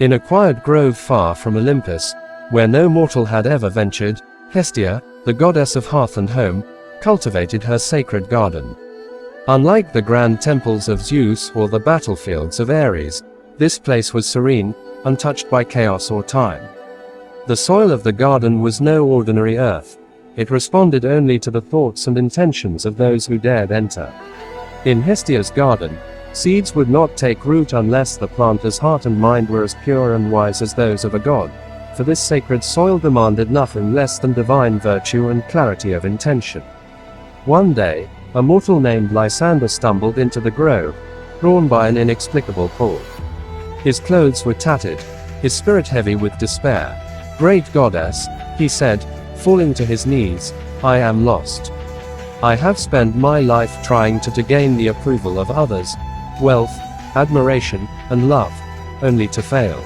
In a quiet grove far from Olympus, where no mortal had ever ventured, Hestia, the goddess of hearth and home, cultivated her sacred garden. Unlike the grand temples of Zeus or the battlefields of Ares, this place was serene, untouched by chaos or time. The soil of the garden was no ordinary earth. It responded only to the thoughts and intentions of those who dared enter. In Hestia's garden, seeds would not take root unless the planter's heart and mind were as pure and wise as those of a god, for this sacred soil demanded nothing less than divine virtue and clarity of intention. One day, a mortal named Lysander stumbled into the grove, drawn by an inexplicable pull. His clothes were tattered, his spirit heavy with despair. "Great goddess," he said, falling to his knees, "I am lost. I have spent my life trying to gain the approval of others, wealth, admiration, and love, only to fail.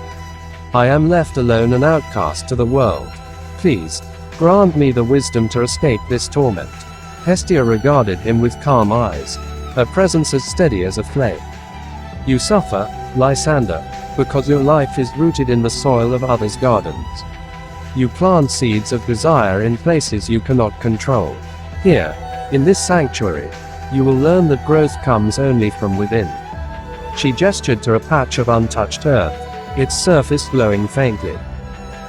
I am left alone and outcast to the world. Please, grant me the wisdom to escape this torment." Hestia regarded him with calm eyes, her presence as steady as a flame. "You suffer, Lysander, because your life is rooted in the soil of others' gardens. You plant seeds of desire in places you cannot control. Here, in this sanctuary, you will learn that growth comes only from within." She gestured to a patch of untouched earth, its surface glowing faintly.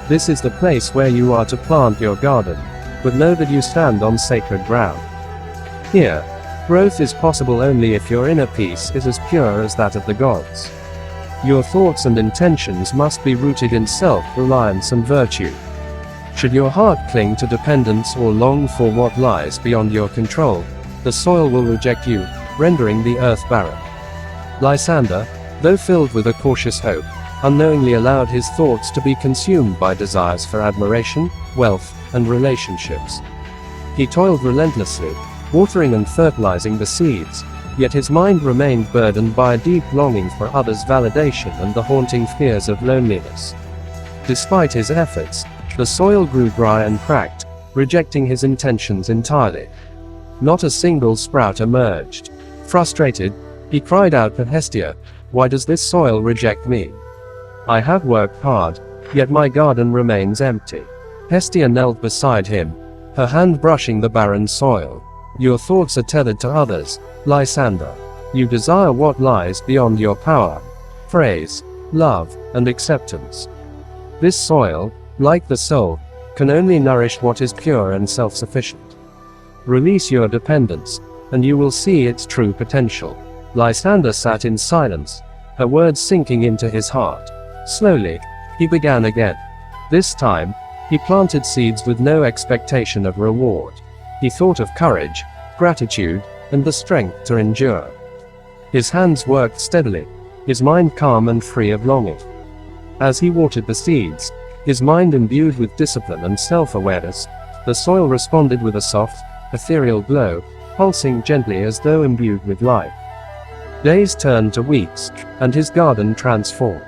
"This is the place where you are to plant your garden, but know that you stand on sacred ground. Here, growth is possible only if your inner peace is as pure as that of the gods. Your thoughts and intentions must be rooted in self-reliance and virtue. Should your heart cling to dependence or long for what lies beyond your control, the soil will reject you, rendering the earth barren." Lysander, though filled with a cautious hope, unknowingly allowed his thoughts to be consumed by desires for admiration, wealth, and relationships. He toiled relentlessly, watering and fertilizing the seeds, yet his mind remained burdened by a deep longing for others' validation and the haunting fears of loneliness. Despite his efforts, the soil grew dry and cracked, rejecting his intentions entirely. Not a single sprout emerged. Frustrated, he cried out to Hestia, "Why does this soil reject me? I have worked hard, yet my garden remains empty." Hestia knelt beside him, her hand brushing the barren soil. "Your thoughts are tethered to others, Lysander. You desire what lies beyond your power. Praise, love, and acceptance. This soil, like the soul, can only nourish what is pure and self-sufficient. Release your dependence, and you will see its true potential." Lysander sat in silence, her words sinking into his heart. Slowly, he began again. This time, he planted seeds with no expectation of reward. He thought of courage, gratitude, and the strength to endure. His hands worked steadily, his mind calm and free of longing. As he watered the seeds, his mind imbued with discipline and self-awareness, the soil responded with a soft, ethereal glow, pulsing gently as though imbued with life. Days turned to weeks, and his garden transformed.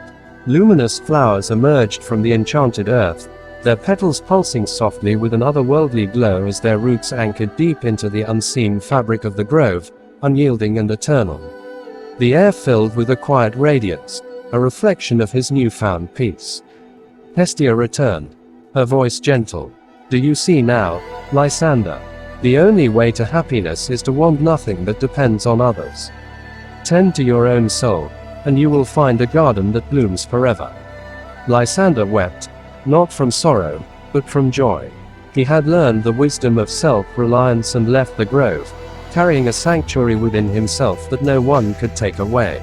Luminous flowers emerged from the enchanted earth, their petals pulsing softly with an otherworldly glow as their roots anchored deep into the unseen fabric of the grove, unyielding and eternal. The air filled with a quiet radiance, a reflection of his newfound peace. Hestia returned, her voice gentle. "Do you see now, Lysander? The only way to happiness is to want nothing that depends on others. Tend to your own soul, and you will find a garden that blooms forever." Lysander wept, not from sorrow, but from joy. He had learned the wisdom of self-reliance and left the grove, carrying a sanctuary within himself that no one could take away.